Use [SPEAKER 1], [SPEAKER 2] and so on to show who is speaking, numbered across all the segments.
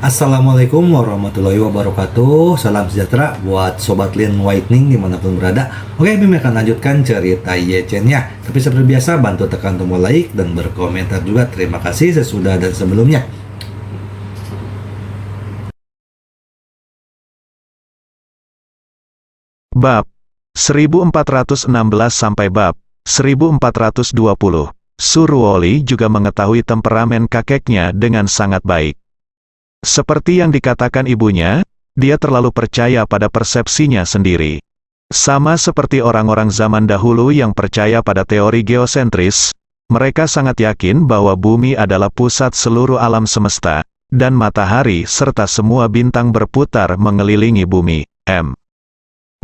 [SPEAKER 1] Assalamualaikum warahmatullahi wabarakatuh. Salam sejahtera buat Sobat Lin Whitening dimanapun berada. Oke, Bim akan lanjutkan cerita Yechen-nya. Tapi seperti biasa, bantu tekan tombol like dan berkomentar juga. Terima kasih sesudah dan sebelumnya.
[SPEAKER 2] Bab 1416 sampai bab 1420. Surwoli juga mengetahui temperamen kakeknya dengan sangat baik. Seperti yang dikatakan ibunya, dia terlalu percaya pada persepsinya sendiri. Sama seperti orang-orang zaman dahulu yang percaya pada teori geosentris, mereka sangat yakin bahwa bumi adalah pusat seluruh alam semesta, dan matahari serta semua bintang berputar mengelilingi bumi.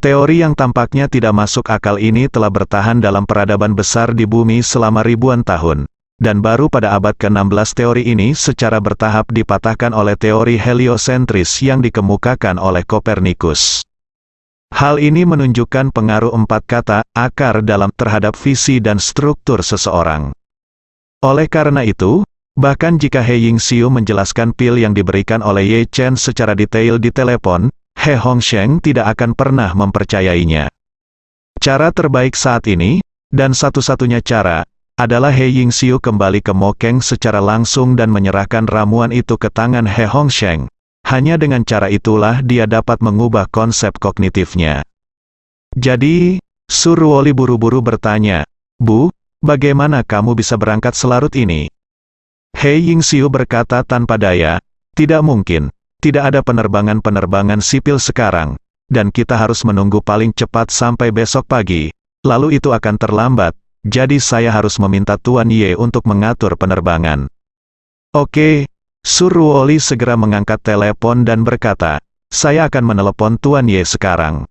[SPEAKER 2] Teori yang tampaknya tidak masuk akal ini telah bertahan dalam peradaban besar di bumi selama ribuan tahun. Dan baru pada abad ke-16 teori ini secara bertahap dipatahkan oleh teori heliosentris yang dikemukakan oleh Kopernikus. Hal ini menunjukkan pengaruh empat kata, akar dalam terhadap visi dan struktur seseorang. Oleh karena itu, bahkan jika He Yingxiu menjelaskan pil yang diberikan oleh Ye Chen secara detail di telepon, He Hongsheng tidak akan pernah mempercayainya. Cara terbaik saat ini, dan satu-satunya cara, adalah He Yingxiu kembali ke Mokeng secara langsung dan menyerahkan ramuan itu ke tangan He Hongsheng. Hanya dengan cara itulah dia dapat mengubah konsep kognitifnya. Jadi, Surwoli buru-buru bertanya, "Bu, bagaimana kamu bisa berangkat selarut ini?" He Yingxiu berkata tanpa daya, "Tidak mungkin. Tidak ada penerbangan-penerbangan sipil sekarang, dan kita harus menunggu paling cepat sampai besok pagi, lalu itu akan terlambat, jadi saya harus meminta Tuan Ye untuk mengatur penerbangan." "Oke." Surwoli segera mengangkat telepon dan berkata, "Saya akan menelepon Tuan Ye sekarang."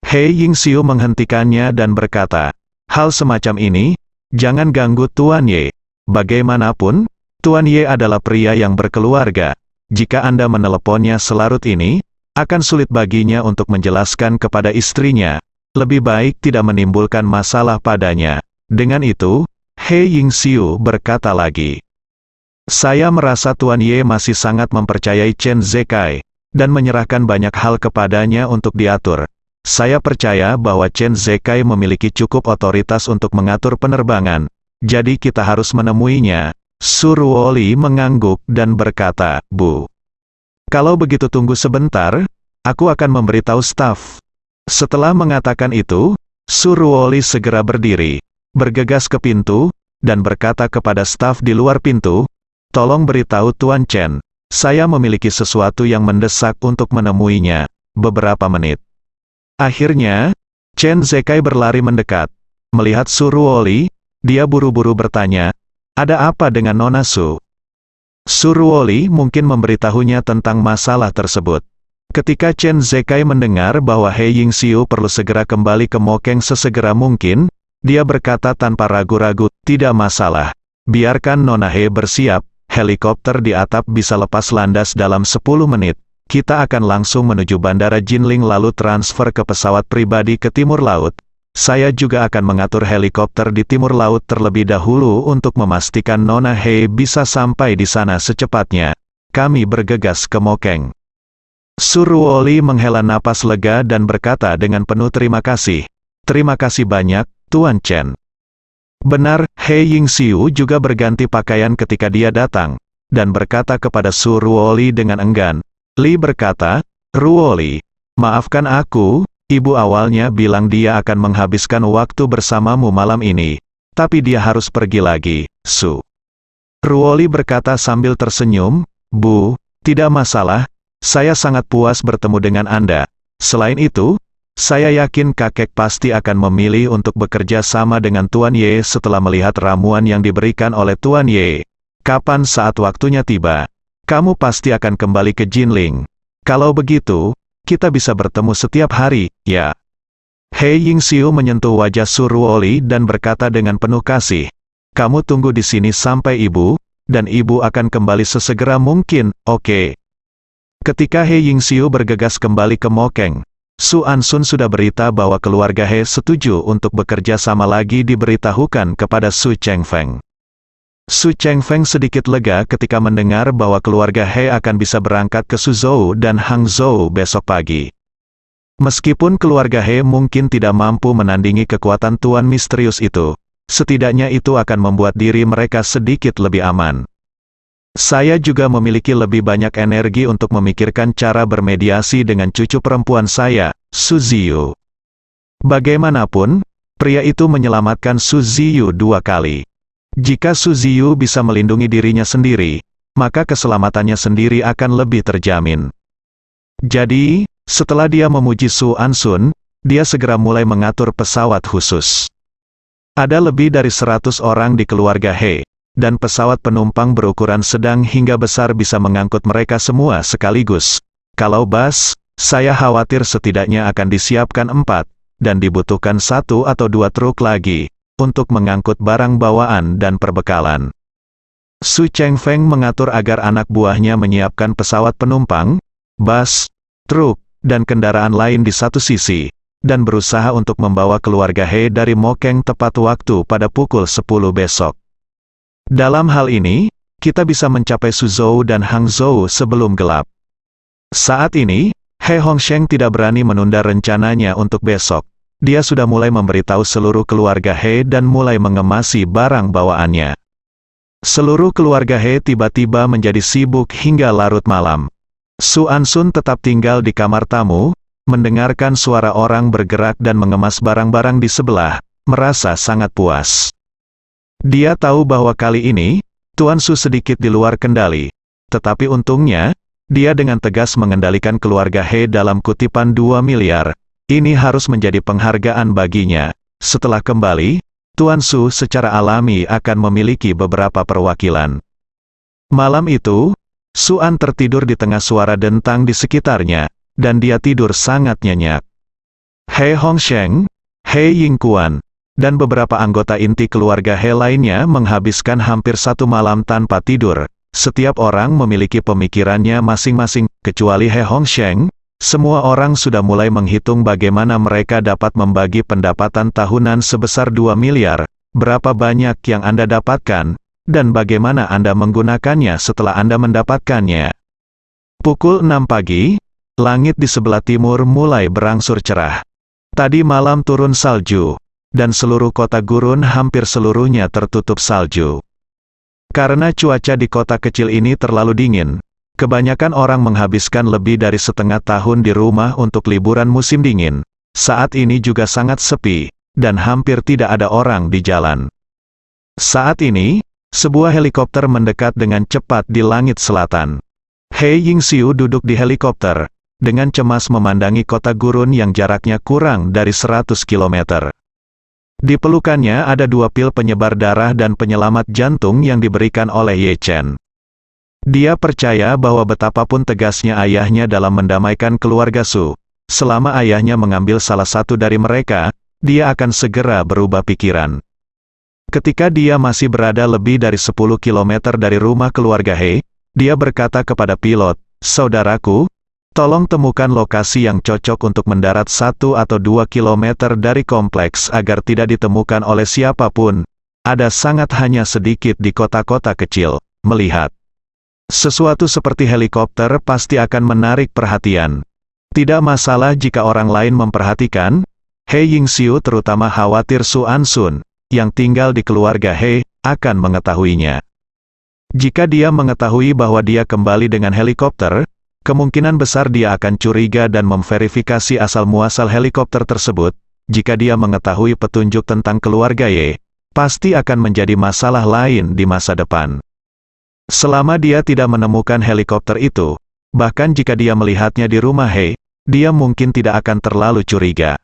[SPEAKER 2] He Yingxiu menghentikannya dan berkata, "Hal semacam ini, jangan ganggu Tuan Ye. Bagaimanapun, Tuan Ye adalah pria yang berkeluarga. Jika Anda meneleponnya selarut ini, akan sulit baginya untuk menjelaskan kepada istrinya. Lebih baik tidak menimbulkan masalah padanya." Dengan itu, He Yingxiu berkata lagi, "Saya merasa Tuan Ye masih sangat mempercayai Chen Zekai, dan menyerahkan banyak hal kepadanya untuk diatur. Saya percaya bahwa Chen Zekai memiliki cukup otoritas untuk mengatur penerbangan, jadi kita harus menemuinya." Surwoli mengangguk dan berkata, "Bu, kalau begitu tunggu sebentar, aku akan memberitahu staf." Setelah mengatakan itu, Surwoli segera berdiri, bergegas ke pintu, dan berkata kepada staf di luar pintu, "Tolong beritahu Tuan Chen, saya memiliki sesuatu yang mendesak untuk menemuinya." Beberapa menit. Akhirnya, Chen Zekai berlari mendekat. Melihat Surwoli, dia buru-buru bertanya, "Ada apa dengan Nona Su?" Surwoli mungkin memberitahunya tentang masalah tersebut. Ketika Chen Zekai mendengar bahwa He Yingxiu perlu segera kembali ke Mokeng sesegera mungkin, dia berkata tanpa ragu-ragu, "Tidak masalah. Biarkan Nona He bersiap, helikopter di atap bisa lepas landas dalam 10 menit. Kita akan langsung menuju Bandara Jinling lalu transfer ke pesawat pribadi ke Timur Laut. Saya juga akan mengatur helikopter di Timur Laut terlebih dahulu untuk memastikan Nona He bisa sampai di sana secepatnya. Kami bergegas ke Mokeng." Surwoli menghela napas lega dan berkata dengan penuh terima kasih. "Terima kasih banyak, Tuan Chen." Benar, He Yingxiu juga berganti pakaian ketika dia datang, dan berkata kepada Surwoli dengan enggan. Li berkata, "Ruoli, maafkan aku, Ibu awalnya bilang dia akan menghabiskan waktu bersamamu malam ini, tapi dia harus pergi lagi, Su." Ruoli berkata sambil tersenyum, "Bu, tidak masalah, saya sangat puas bertemu dengan Anda. Selain itu, saya yakin kakek pasti akan memilih untuk bekerja sama dengan Tuan Ye setelah melihat ramuan yang diberikan oleh Tuan Ye. Kapan saat waktunya tiba, kamu pasti akan kembali ke Jinling. Kalau begitu, kita bisa bertemu setiap hari, ya?" He Yingxiu menyentuh wajah Surwoli dan berkata dengan penuh kasih, "Kamu tunggu di sini sampai Ibu, dan Ibu akan kembali sesegera mungkin, oke?" Ketika He Yingxiu bergegas kembali ke Mokeng, Su Ansun sudah berita bahwa keluarga He setuju untuk bekerja sama lagi diberitahukan kepada Su Chengfeng. Su Chengfeng sedikit lega ketika mendengar bahwa keluarga He akan bisa berangkat ke Suzhou dan Hangzhou besok pagi. Meskipun keluarga He mungkin tidak mampu menandingi kekuatan tuan misterius itu, setidaknya itu akan membuat diri mereka sedikit lebih aman. Saya juga memiliki lebih banyak energi untuk memikirkan cara bermediasi dengan cucu perempuan saya, Su Ziyu. Bagaimanapun, pria itu menyelamatkan Su Ziyu 2 kali. Jika Su Ziyu bisa melindungi dirinya sendiri, maka keselamatannya sendiri akan lebih terjamin. Jadi, setelah dia memuji Su Ansun, dia segera mulai mengatur pesawat khusus. Ada lebih dari 100 orang di keluarga He, dan pesawat penumpang berukuran sedang hingga besar bisa mengangkut mereka semua sekaligus. Kalau bus, saya khawatir setidaknya akan disiapkan 4, dan dibutuhkan 1 atau 2 truk lagi, untuk mengangkut barang bawaan dan perbekalan. Su Chengfeng mengatur agar anak buahnya menyiapkan pesawat penumpang, bus, truk, dan kendaraan lain di satu sisi, dan berusaha untuk membawa keluarga He dari Mokeng tepat waktu pada pukul 10 besok. Dalam hal ini, kita bisa mencapai Suzhou dan Hangzhou sebelum gelap. Saat ini, He Hongsheng tidak berani menunda rencananya untuk besok. Dia sudah mulai memberitahu seluruh keluarga He dan mulai mengemasi barang bawaannya. Seluruh keluarga He tiba-tiba menjadi sibuk hingga larut malam. Su Ansun tetap tinggal di kamar tamu, mendengarkan suara orang bergerak dan mengemas barang-barang di sebelah, merasa sangat puas. Dia tahu bahwa kali ini, Tuan Su sedikit di luar kendali. Tetapi untungnya, dia dengan tegas mengendalikan keluarga He dalam kutipan 2 miliar. Ini harus menjadi penghargaan baginya. Setelah kembali, Tuan Su secara alami akan memiliki beberapa perwakilan. Malam itu, Su An tertidur di tengah suara dentang di sekitarnya, dan dia tidur sangat nyenyak. He Hongsheng, He Yingquan, dan beberapa anggota inti keluarga He lainnya menghabiskan hampir 1 malam tanpa tidur. Setiap orang memiliki pemikirannya masing-masing, kecuali He Hongsheng. Semua orang sudah mulai menghitung bagaimana mereka dapat membagi pendapatan tahunan sebesar 2 miliar, berapa banyak yang Anda dapatkan, dan bagaimana Anda menggunakannya setelah Anda mendapatkannya. Pukul 6 pagi, langit di sebelah timur mulai berangsur cerah. Tadi malam turun salju, dan seluruh kota gurun hampir seluruhnya tertutup salju. Karena cuaca di kota kecil ini terlalu dingin, kebanyakan orang menghabiskan lebih dari setengah tahun di rumah untuk liburan musim dingin. Saat ini juga sangat sepi, dan hampir tidak ada orang di jalan. Saat ini, sebuah helikopter mendekat dengan cepat di langit selatan. He Yingxiu duduk di helikopter, dengan cemas memandangi kota gurun yang jaraknya kurang dari 100 km. Di pelukannya ada 2 pil penyebar darah dan penyelamat jantung yang diberikan oleh Ye Chen. Dia percaya bahwa betapapun tegasnya ayahnya dalam mendamaikan keluarga Su, selama ayahnya mengambil salah satu dari mereka, dia akan segera berubah pikiran. Ketika dia masih berada lebih dari 10 km dari rumah keluarga He, dia berkata kepada pilot, "Saudaraku, tolong temukan lokasi yang cocok untuk mendarat 1 atau 2 km dari kompleks agar tidak ditemukan oleh siapapun. Ada sangat hanya sedikit di kota-kota kecil. Melihat sesuatu seperti helikopter pasti akan menarik perhatian. Tidak masalah jika orang lain memperhatikan." He Yingxiu terutama khawatir Su Ansun, yang tinggal di keluarga He, akan mengetahuinya. Jika dia mengetahui bahwa dia kembali dengan helikopter, kemungkinan besar dia akan curiga dan memverifikasi asal-muasal helikopter tersebut. Jika dia mengetahui petunjuk tentang keluarga Ye, pasti akan menjadi masalah lain di masa depan. Selama dia tidak menemukan helikopter itu, bahkan jika dia melihatnya di rumah He, dia mungkin tidak akan terlalu curiga.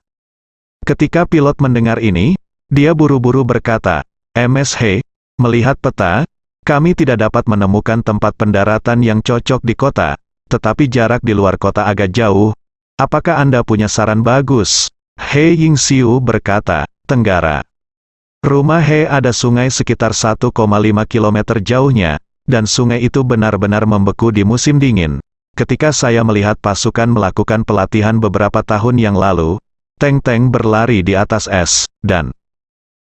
[SPEAKER 2] Ketika pilot mendengar ini, dia buru-buru berkata, "Ms. He, melihat peta, kami tidak dapat menemukan tempat pendaratan yang cocok di kota. Tetapi jarak di luar kota agak jauh. Apakah Anda punya saran bagus?" He Yingxiu berkata, "Tenggara. Rumah He ada sungai sekitar 1,5 km jauhnya, dan sungai itu benar-benar membeku di musim dingin. Ketika saya melihat pasukan melakukan pelatihan beberapa tahun yang lalu, tank-tank berlari di atas es, dan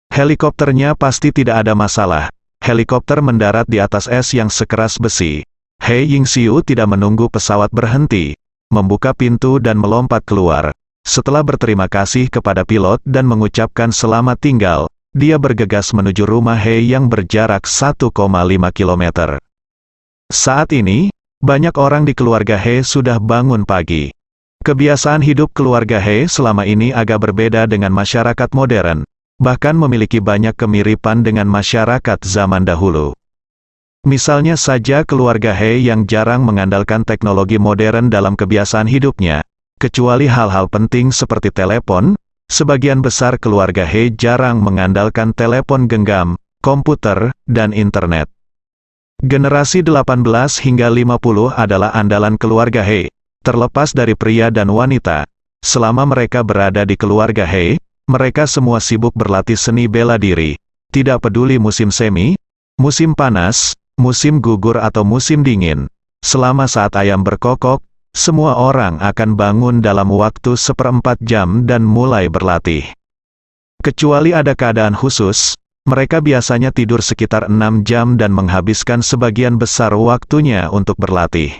[SPEAKER 2] helikopternya pasti tidak ada masalah." helikopter mendarat di atas es yang sekeras besi. He Yingxiu tidak menunggu pesawat berhenti, membuka pintu dan melompat keluar. Setelah berterima kasih kepada pilot dan mengucapkan selamat tinggal, dia bergegas menuju rumah He yang berjarak 1,5 km. Saat ini, banyak orang di keluarga He sudah bangun pagi. Kebiasaan hidup keluarga He selama ini agak berbeda dengan masyarakat modern, bahkan memiliki banyak kemiripan dengan masyarakat zaman dahulu. Misalnya saja keluarga He yang jarang mengandalkan teknologi modern dalam kebiasaan hidupnya, kecuali hal-hal penting seperti telepon. Sebagian besar keluarga He jarang mengandalkan telepon genggam, komputer, dan internet. Generasi 18 hingga 50 adalah andalan keluarga He, terlepas dari pria dan wanita. Selama mereka berada di keluarga He, mereka semua sibuk berlatih seni bela diri. Tidak peduli musim semi, musim panas, musim gugur atau musim dingin. Selama saat ayam berkokok, semua orang akan bangun dalam waktu 1/4 jam dan mulai berlatih. Kecuali ada keadaan khusus, mereka biasanya tidur sekitar 6 jam dan menghabiskan sebagian besar waktunya untuk berlatih.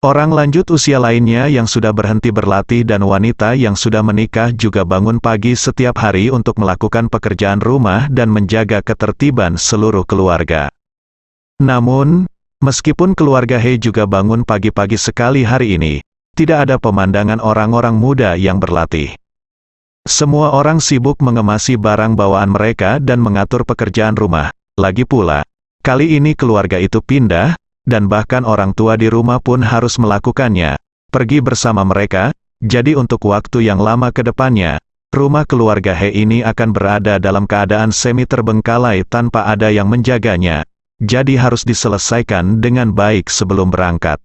[SPEAKER 2] Orang lanjut usia lainnya yang sudah berhenti berlatih dan wanita yang sudah menikah juga bangun pagi setiap hari untuk melakukan pekerjaan rumah dan menjaga ketertiban seluruh keluarga. Namun, meskipun keluarga He juga bangun pagi-pagi sekali hari ini, tidak ada pemandangan orang-orang muda yang berlatih. Semua orang sibuk mengemasi barang bawaan mereka dan mengatur pekerjaan rumah. Lagi pula, kali ini keluarga itu pindah, dan bahkan orang tua di rumah pun harus melakukannya, pergi bersama mereka. Jadi untuk waktu yang lama ke depannya, rumah keluarga He ini akan berada dalam keadaan semi terbengkalai tanpa ada yang menjaganya. Jadi harus diselesaikan dengan baik sebelum berangkat.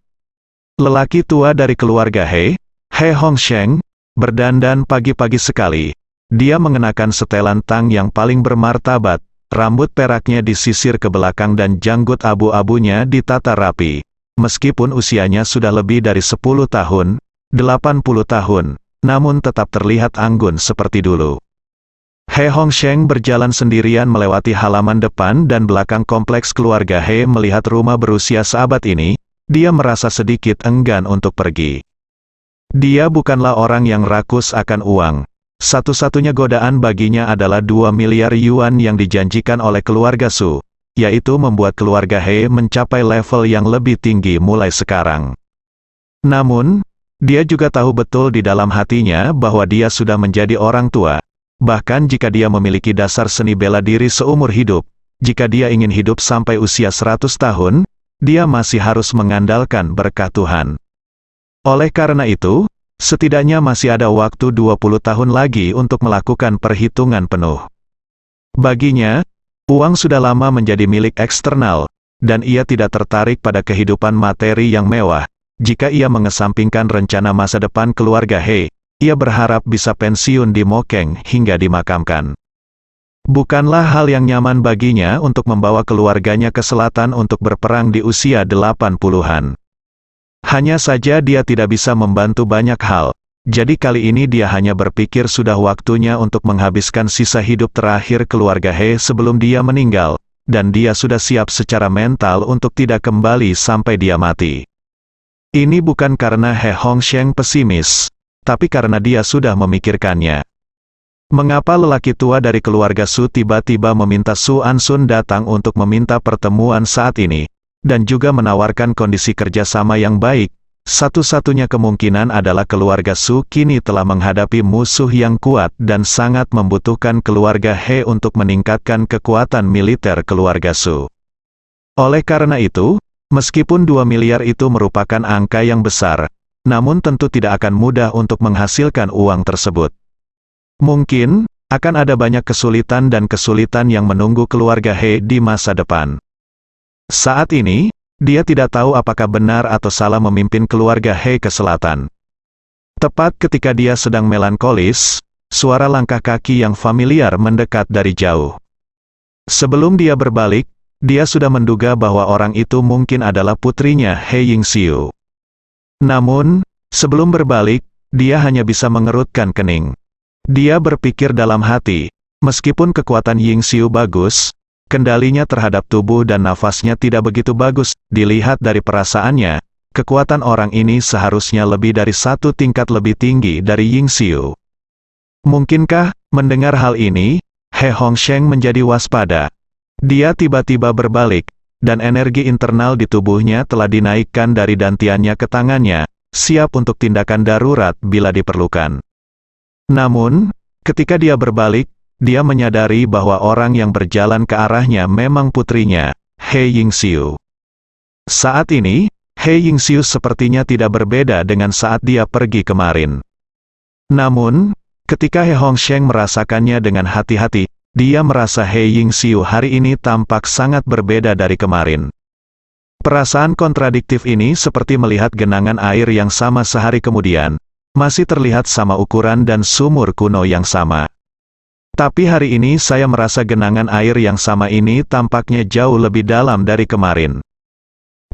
[SPEAKER 2] Lelaki tua dari keluarga He Hongsheng, berdandan pagi-pagi sekali. Dia mengenakan setelan tang yang paling bermartabat, rambut peraknya disisir ke belakang dan janggut abu-abunya ditata rapi. Meskipun usianya sudah lebih dari 10 tahun, 80 tahun, namun tetap terlihat anggun seperti dulu. He Hongsheng berjalan sendirian melewati halaman depan dan belakang kompleks keluarga He. Melihat rumah berusia seabad ini, dia merasa sedikit enggan untuk pergi. Dia bukanlah orang yang rakus akan uang. Satu-satunya godaan baginya adalah 2 miliar yuan yang dijanjikan oleh keluarga Su, yaitu membuat keluarga He mencapai level yang lebih tinggi mulai sekarang. Namun, dia juga tahu betul di dalam hatinya bahwa dia sudah menjadi orang tua. Bahkan jika dia memiliki dasar seni bela diri seumur hidup, jika dia ingin hidup sampai usia 100 tahun, dia masih harus mengandalkan berkah Tuhan. Oleh karena itu, setidaknya masih ada waktu 20 tahun lagi untuk melakukan perhitungan penuh. Baginya, uang sudah lama menjadi milik eksternal, dan ia tidak tertarik pada kehidupan materi yang mewah. Jika ia mengesampingkan rencana masa depan keluarga He, ia berharap bisa pensiun di Mokeng hingga dimakamkan. Bukanlah hal yang nyaman baginya untuk membawa keluarganya ke selatan untuk berperang di usia 80-an. Hanya saja dia tidak bisa membantu banyak hal, jadi kali ini dia hanya berpikir sudah waktunya untuk menghabiskan sisa hidup terakhir keluarga He sebelum dia meninggal, dan dia sudah siap secara mental untuk tidak kembali sampai dia mati. Ini bukan karena He Hongsheng pesimis, tapi karena dia sudah memikirkannya. Mengapa lelaki tua dari keluarga Su tiba-tiba meminta Su Ansun datang untuk meminta pertemuan saat ini, dan juga menawarkan kondisi kerjasama yang baik? Satu-satunya kemungkinan adalah keluarga Su kini telah menghadapi musuh yang kuat dan sangat membutuhkan keluarga He untuk meningkatkan kekuatan militer keluarga Su. Oleh karena itu, meskipun 2 miliar itu merupakan angka yang besar, namun tentu tidak akan mudah untuk menghasilkan uang tersebut. Mungkin akan ada banyak kesulitan dan kesulitan yang menunggu keluarga He di masa depan. Saat ini, dia tidak tahu apakah benar atau salah memimpin keluarga He ke selatan. Tepat ketika dia sedang melankolis, suara langkah kaki yang familiar mendekat dari jauh. Sebelum dia berbalik, dia sudah menduga bahwa orang itu mungkin adalah putrinya He Yingxiu. Namun, sebelum berbalik, dia hanya bisa mengerutkan kening. Dia berpikir dalam hati, meskipun kekuatan Yingxiu bagus, kendalinya terhadap tubuh dan nafasnya tidak begitu bagus. Dilihat dari perasaannya, kekuatan orang ini seharusnya lebih dari satu tingkat lebih tinggi dari Yingxiu. Mungkinkah, mendengar hal ini, He Hongsheng menjadi waspada. Dia tiba-tiba berbalik, dan energi internal di tubuhnya telah dinaikkan dari dantiannya ke tangannya, siap untuk tindakan darurat bila diperlukan. Namun, ketika dia berbalik, dia menyadari bahwa orang yang berjalan ke arahnya memang putrinya, He Yingxiu. Saat ini, He Yingxiu sepertinya tidak berbeda dengan saat dia pergi kemarin. Namun, ketika He Hongsheng merasakannya dengan hati-hati, dia merasa He Yingxiu hari ini tampak sangat berbeda dari kemarin. Perasaan kontradiktif ini seperti melihat genangan air yang sama sehari kemudian, masih terlihat sama ukuran dan sumur kuno yang sama. Tapi hari ini saya merasa genangan air yang sama ini tampaknya jauh lebih dalam dari kemarin.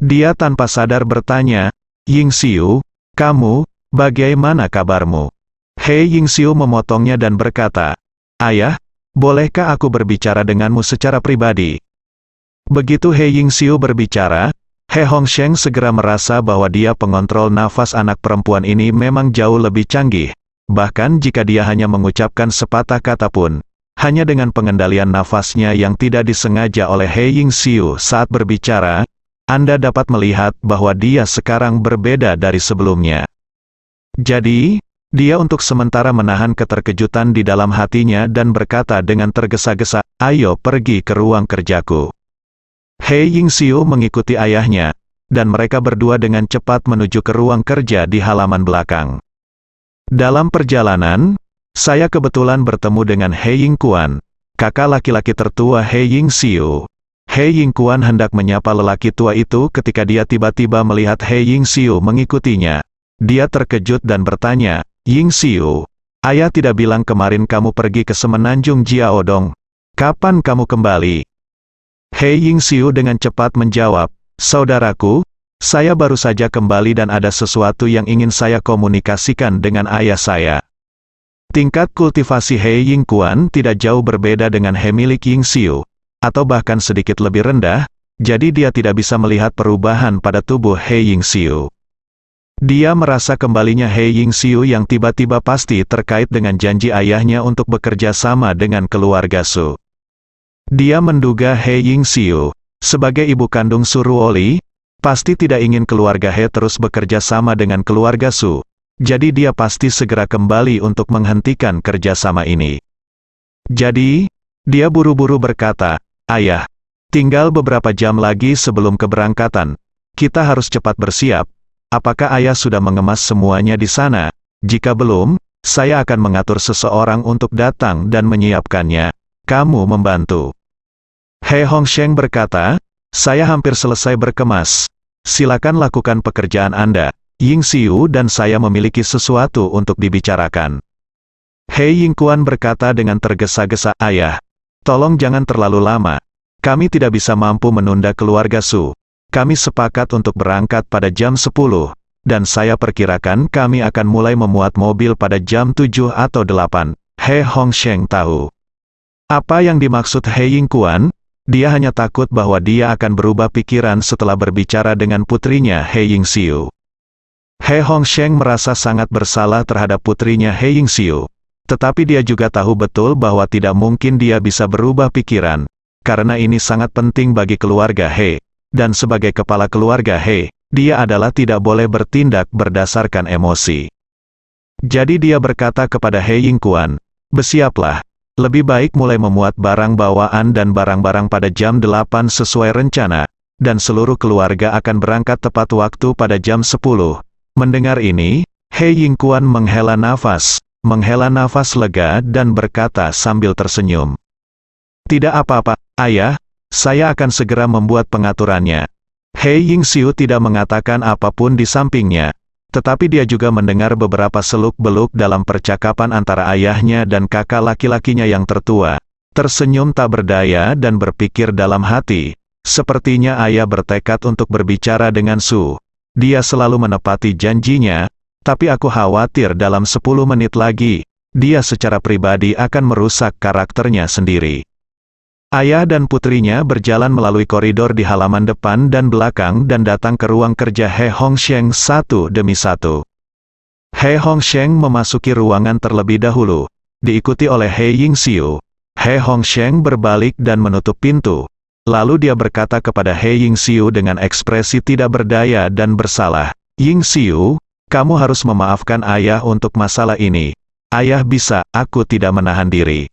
[SPEAKER 2] Dia tanpa sadar bertanya, "Yingxiu, kamu, bagaimana kabarmu?" He Yingxiu memotongnya dan berkata, "Ayah, bolehkah aku berbicara denganmu secara pribadi?" Begitu He Yingxiu berbicara, He Hongsheng segera merasa bahwa dia pengontrol nafas anak perempuan ini memang jauh lebih canggih. Bahkan jika dia hanya mengucapkan sepatah kata pun, hanya dengan pengendalian nafasnya yang tidak disengaja oleh He Yingxiu saat berbicara, Anda dapat melihat bahwa dia sekarang berbeda dari sebelumnya. Jadi, dia untuk sementara menahan keterkejutan di dalam hatinya dan berkata dengan tergesa-gesa, "Ayo pergi ke ruang kerjaku." He Yingxiu mengikuti ayahnya, dan mereka berdua dengan cepat menuju ke ruang kerja di halaman belakang. Dalam perjalanan, saya kebetulan bertemu dengan He Yingquan, kakak laki-laki tertua He Yingxiu. He Yingquan hendak menyapa lelaki tua itu ketika dia tiba-tiba melihat He Yingxiu mengikutinya. Dia terkejut dan bertanya, "Yingxiu, ayah tidak bilang kemarin kamu pergi ke Semenanjung Jiaodong. Kapan kamu kembali?" He Yingxiu dengan cepat menjawab, "Saudaraku, saya baru saja kembali dan ada sesuatu yang ingin saya komunikasikan dengan ayah saya." Tingkat kultivasi He Yingquan tidak jauh berbeda dengan He milik Yingxiu, atau bahkan sedikit lebih rendah, jadi dia tidak bisa melihat perubahan pada tubuh He Yingxiu. Dia merasa kembalinya He Yingxiu yang tiba-tiba pasti terkait dengan janji ayahnya untuk bekerja sama dengan keluarga Su. Dia menduga He Yingxiu, sebagai ibu kandung Su Ruoli, pasti tidak ingin keluarga He terus bekerja sama dengan keluarga Su, jadi dia pasti segera kembali untuk menghentikan kerjasama ini. Jadi, dia buru-buru berkata, "Ayah, tinggal beberapa jam lagi sebelum keberangkatan, kita harus cepat bersiap. Apakah ayah sudah mengemas semuanya di sana? Jika belum, saya akan mengatur seseorang untuk datang dan menyiapkannya. Kamu membantu." He Hongsheng berkata, "Saya hampir selesai berkemas. Silakan lakukan pekerjaan Anda. Yingxiu dan saya memiliki sesuatu untuk dibicarakan." He Yingquan berkata dengan tergesa-gesa, "Ayah, tolong jangan terlalu lama. Kami tidak bisa mampu menunda keluarga Su. Kami sepakat untuk berangkat pada jam 10, dan saya perkirakan kami akan mulai memuat mobil pada jam 7 atau 8. He Hongsheng tahu apa yang dimaksud He Yingquan. Dia hanya takut bahwa dia akan berubah pikiran setelah berbicara dengan putrinya He Yingxiu. He Hongsheng merasa sangat bersalah terhadap putrinya He Yingxiu, tetapi dia juga tahu betul bahwa tidak mungkin dia bisa berubah pikiran, karena ini sangat penting bagi keluarga He. Dan sebagai kepala keluarga He, dia adalah tidak boleh bertindak berdasarkan emosi. Jadi dia berkata kepada He Yingquan, "Bersiaplah, lebih baik mulai memuat barang bawaan dan barang-barang pada jam 8 sesuai rencana, dan seluruh keluarga akan berangkat tepat waktu pada jam 10. Mendengar ini, He Yingquan menghela nafas lega dan berkata sambil tersenyum, "Tidak apa-apa, ayah. Saya akan segera membuat pengaturannya." He Yingxiu tidak mengatakan apapun di sampingnya, tetapi dia juga mendengar beberapa seluk-beluk dalam percakapan antara ayahnya dan kakak laki-lakinya yang tertua. Tersenyum tak berdaya dan berpikir dalam hati, sepertinya ayah bertekad untuk berbicara dengan Su. Dia selalu menepati janjinya, tapi aku khawatir dalam 10 menit lagi, dia secara pribadi akan merusak karakternya sendiri. Ayah dan putrinya berjalan melalui koridor di halaman depan dan belakang dan datang ke ruang kerja He Hongsheng satu demi satu. He Hongsheng memasuki ruangan terlebih dahulu, diikuti oleh He Yingxiu. He Hongsheng berbalik dan menutup pintu. Lalu dia berkata kepada He Yingxiu dengan ekspresi tidak berdaya dan bersalah, "Yingxiu, kamu harus memaafkan ayah untuk masalah ini. Ayah bisa, aku tidak menahan diri."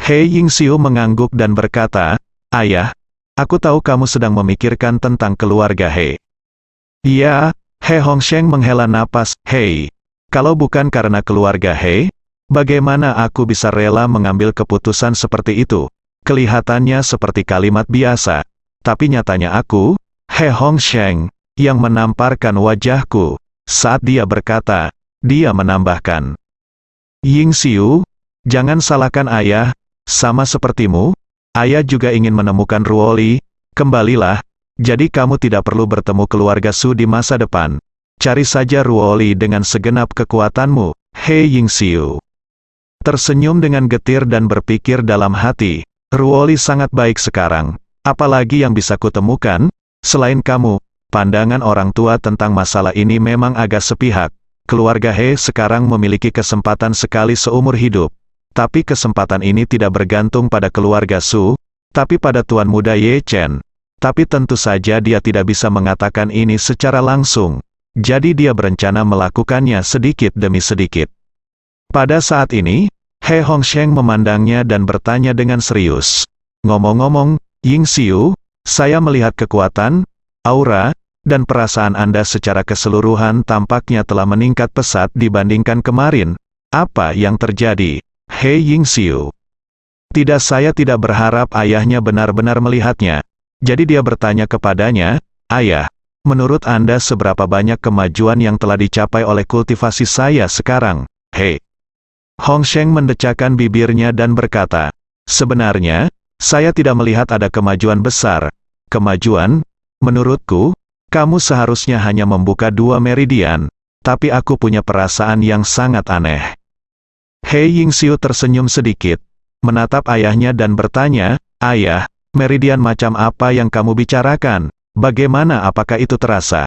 [SPEAKER 2] He Yingxiu mengangguk dan berkata, "Ayah, aku tahu kamu sedang memikirkan tentang keluarga He." "Iya." He Hongsheng menghela napas, "Hei, kalau bukan karena keluarga He, bagaimana aku bisa rela mengambil keputusan seperti itu?" Kelihatannya seperti kalimat biasa, tapi nyatanya aku, He Hongsheng, yang menamparkan wajahku. Saat dia berkata, dia menambahkan, "Yingxiu, jangan salahkan ayah. Sama sepertimu, ayah juga ingin menemukan Ruoli. Kembalilah, jadi kamu tidak perlu bertemu keluarga Su di masa depan. Cari saja Ruoli dengan segenap kekuatanmu, He Yingxiu." Tersenyum dengan getir dan berpikir dalam hati, "Ruoli sangat baik sekarang. Apalagi yang bisa kutemukan, selain kamu?" Pandangan orang tua tentang masalah ini memang agak sepihak. Keluarga He sekarang memiliki kesempatan sekali seumur hidup. Tapi kesempatan ini tidak bergantung pada keluarga Su, tapi pada Tuan Muda Ye Chen. Tapi tentu saja dia tidak bisa mengatakan ini secara langsung. Jadi dia berencana melakukannya sedikit demi sedikit. Pada saat ini, He Hongsheng memandangnya dan bertanya dengan serius. "Ngomong-ngomong, Yingxiu, saya melihat kekuatan, aura, dan perasaan Anda secara keseluruhan tampaknya telah meningkat pesat dibandingkan kemarin. Apa yang terjadi, He Yingxiu?" "Tidak, saya tidak berharap ayahnya benar-benar melihatnya. Jadi dia bertanya kepadanya, 'Ayah, menurut Anda seberapa banyak kemajuan yang telah dicapai oleh kultivasi saya sekarang?'" He Hongsheng mendecakkan bibirnya dan berkata, "Sebenarnya, saya tidak melihat ada kemajuan besar. Kemajuan? Menurutku, kamu seharusnya hanya membuka 2 meridian, tapi aku punya perasaan yang sangat aneh." He Yingxiu tersenyum sedikit, menatap ayahnya dan bertanya, "Ayah, meridian macam apa yang kamu bicarakan? Bagaimana apakah itu terasa?"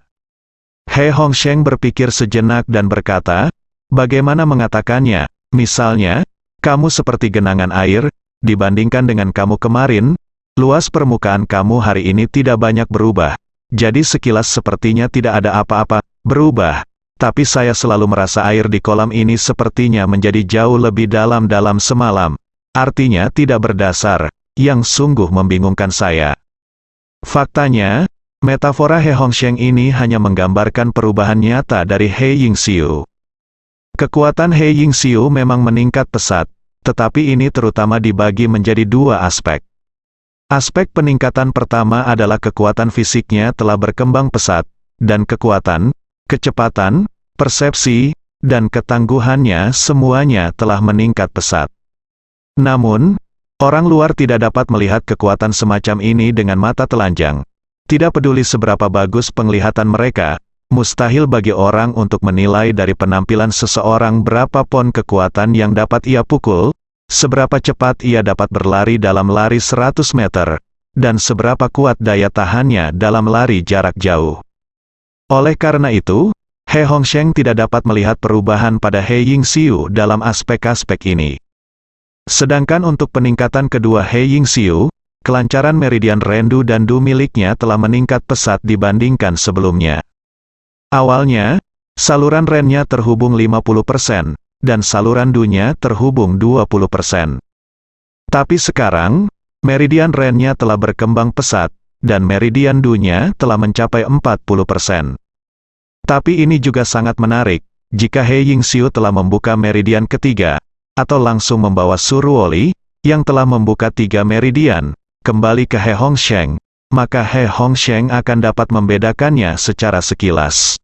[SPEAKER 2] He Hongsheng berpikir sejenak dan berkata, "Bagaimana mengatakannya? Misalnya, kamu seperti genangan air, dibandingkan dengan kamu kemarin, luas permukaan kamu hari ini tidak banyak berubah. Jadi sekilas sepertinya tidak ada apa-apa berubah. Tapi saya selalu merasa air di kolam ini sepertinya menjadi jauh lebih dalam semalam. Artinya tidak berdasar, yang sungguh membingungkan saya." Faktanya, metafora He Hongsheng ini hanya menggambarkan perubahan nyata dari He Yingxiu. Kekuatan He Yingxiu memang meningkat pesat, tetapi ini terutama dibagi menjadi 2 aspek. Aspek peningkatan pertama adalah kekuatan fisiknya telah berkembang pesat, dan kekuatan, kecepatan, persepsi, dan ketangguhannya semuanya telah meningkat pesat. Namun, orang luar tidak dapat melihat kekuatan semacam ini dengan mata telanjang. Tidak peduli seberapa bagus penglihatan mereka, mustahil bagi orang untuk menilai dari penampilan seseorang berapa pon kekuatan yang dapat ia pukul, seberapa cepat ia dapat berlari dalam lari 100 meter, dan seberapa kuat daya tahannya dalam lari jarak jauh. Oleh karena itu, He Hongsheng tidak dapat melihat perubahan pada He Yingxiu dalam aspek-aspek ini. Sedangkan untuk peningkatan kedua He Yingxiu, kelancaran meridian Rendu dan Du miliknya telah meningkat pesat dibandingkan sebelumnya. Awalnya, saluran Rennya terhubung 50%, dan saluran Du-nya terhubung 20%. Tapi sekarang, meridian Rennya telah berkembang pesat, dan meridian Du-nya telah mencapai 40%. Tapi ini juga sangat menarik, jika He Yingxiu telah membuka meridian ketiga, atau langsung membawa Su Ruoli, yang telah membuka 3 meridian, kembali ke He Hongsheng, maka He Hongsheng akan dapat membedakannya secara sekilas.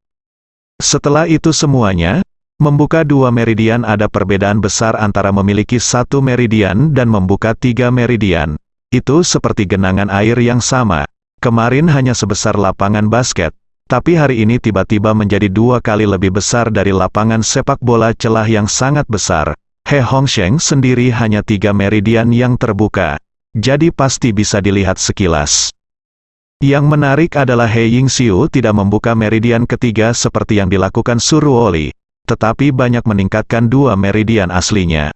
[SPEAKER 2] Setelah itu semuanya, membuka 2 meridian ada perbedaan besar antara memiliki 1 meridian dan membuka 3 meridian. Itu seperti genangan air yang sama. Kemarin hanya sebesar lapangan basket, tapi hari ini tiba-tiba menjadi 2 kali lebih besar dari lapangan sepak bola celah yang sangat besar. He Hongsheng sendiri hanya 3 meridian yang terbuka. jadi pasti bisa dilihat sekilas. Yang menarik adalah He Yingxiu tidak membuka meridian ketiga seperti yang dilakukan Suruoli, tetapi banyak meningkatkan dua meridian aslinya.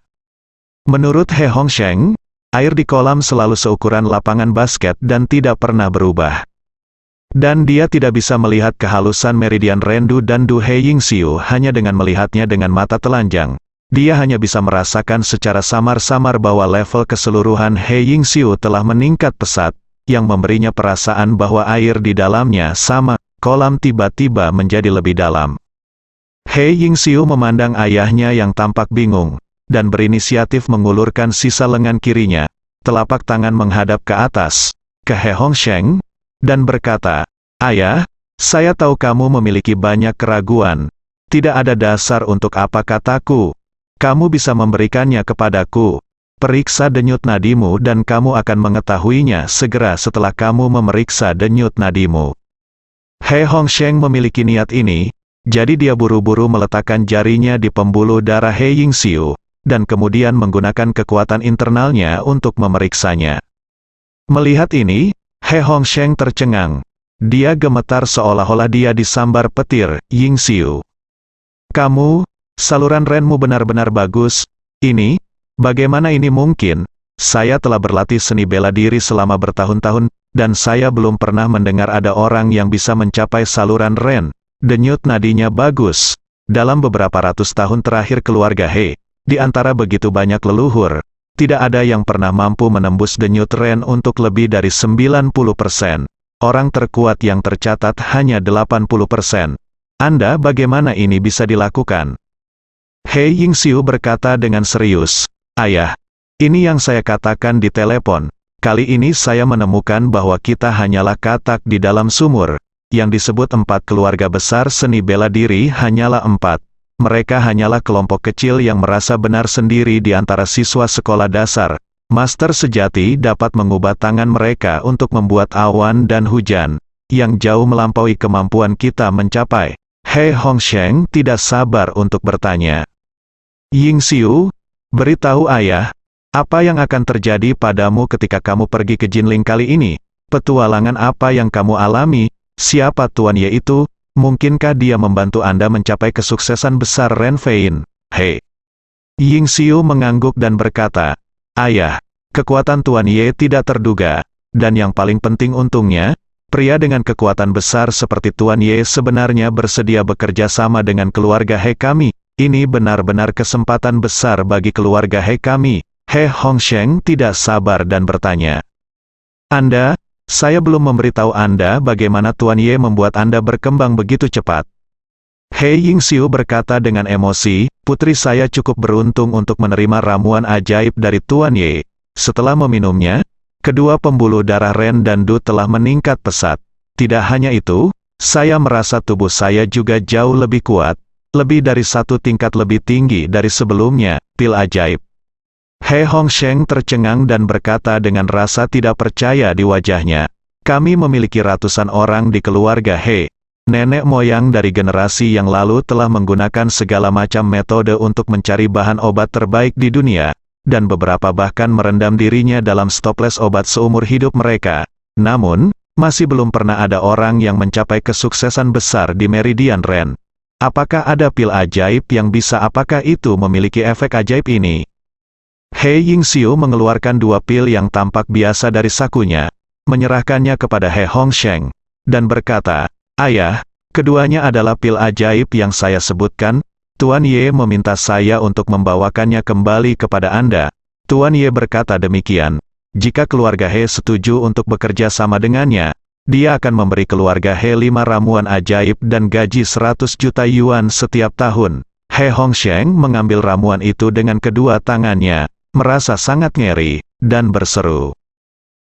[SPEAKER 2] Menurut He Hongsheng, air di kolam selalu seukuran lapangan basket dan tidak pernah berubah. Dan dia tidak bisa melihat kehalusan meridian Rendu dan Du He Yingxiu hanya dengan melihatnya dengan mata telanjang. Dia hanya bisa merasakan secara samar-samar bahwa level keseluruhan He Yingxiu telah meningkat pesat, yang memberinya perasaan bahwa air di dalamnya sama, kolam tiba-tiba menjadi lebih dalam. He Yingxiu memandang ayahnya yang tampak bingung, dan berinisiatif mengulurkan sisa lengan kirinya, telapak tangan menghadap ke atas, ke He Hongsheng, dan berkata, "Ayah, saya tahu kamu memiliki banyak keraguan. Tidak ada dasar untuk apa kataku. Kamu bisa memberikannya kepadaku. Periksa denyut nadimu dan kamu akan mengetahuinya segera setelah kamu memeriksa denyut nadimu." He Hongsheng memiliki niat ini, jadi dia buru-buru meletakkan jarinya di pembuluh darah He Yingxiu, dan kemudian menggunakan kekuatan internalnya untuk memeriksanya. Melihat ini, He Hongsheng tercengang. Dia gemetar seolah-olah dia disambar petir. "Yingxiu, kamu, saluran renmu benar-benar bagus. Ini, bagaimana ini mungkin? Saya telah berlatih seni bela diri selama bertahun-tahun, dan saya belum pernah mendengar ada orang yang bisa mencapai saluran ren. Denyut nadinya bagus. Dalam beberapa ratus tahun terakhir keluarga He, di antara begitu banyak leluhur, tidak ada yang pernah mampu menembus denyut ren untuk lebih dari 90%. Orang terkuat yang tercatat hanya 80%. Anda bagaimana ini bisa dilakukan?" He Yingxiu berkata dengan serius, "Ayah, ini yang saya katakan di telepon. Kali ini saya menemukan bahwa kita hanyalah katak di dalam sumur. Yang disebut 4 keluarga besar seni bela diri hanyalah 4. Mereka hanyalah kelompok kecil yang merasa benar sendiri di antara siswa sekolah dasar. Master sejati dapat mengubah tangan mereka untuk membuat awan dan hujan, yang jauh melampaui kemampuan kita mencapai." He Hongsheng tidak sabar untuk bertanya. "Yingxiu, beritahu ayah, apa yang akan terjadi padamu ketika kamu pergi ke Jinling kali ini? Petualangan apa yang kamu alami? Siapa Tuan Ye itu? Mungkinkah dia membantu Anda mencapai kesuksesan besar Renfein?" He Yingxiu mengangguk dan berkata, "Ayah, kekuatan Tuan Ye tidak terduga, dan yang paling penting untungnya, pria dengan kekuatan besar seperti Tuan Ye sebenarnya bersedia bekerja sama dengan keluarga He kami. Ini benar-benar kesempatan besar bagi keluarga He kami." He Hongsheng tidak sabar dan bertanya, "Anda, saya belum memberitahu Anda bagaimana Tuan Ye membuat Anda berkembang begitu cepat." He Yingxiu berkata dengan emosi, "Putri saya cukup beruntung untuk menerima ramuan ajaib dari Tuan Ye. Setelah meminumnya, kedua pembuluh darah Ren dan Du telah meningkat pesat. Tidak hanya itu, saya merasa tubuh saya juga jauh lebih kuat, lebih dari 1 tingkat lebih tinggi dari sebelumnya." Pil ajaib. He Hongsheng tercengang dan berkata dengan rasa tidak percaya di wajahnya, "Kami memiliki ratusan orang di keluarga He. Nenek moyang dari generasi yang lalu telah menggunakan segala macam metode untuk mencari bahan obat terbaik di dunia, dan beberapa bahkan merendam dirinya dalam stoples obat seumur hidup mereka. Namun, masih belum pernah ada orang yang mencapai kesuksesan besar di Meridian Ren. Apakah ada pil ajaib yang bisa? Apakah itu memiliki efek ajaib ini?" He Yingxiu mengeluarkan 2 pil yang tampak biasa dari sakunya, menyerahkannya kepada He Hongsheng, dan berkata, "Ayah, keduanya adalah pil ajaib yang saya sebutkan. Tuan Ye meminta saya untuk membawakannya kembali kepada Anda." Tuan Ye berkata demikian, "Jika keluarga He setuju untuk bekerja sama dengannya, dia akan memberi keluarga He 5 ramuan ajaib dan gaji 100 juta yuan setiap tahun." He Hongsheng mengambil ramuan itu dengan kedua tangannya, merasa sangat ngeri, dan berseru,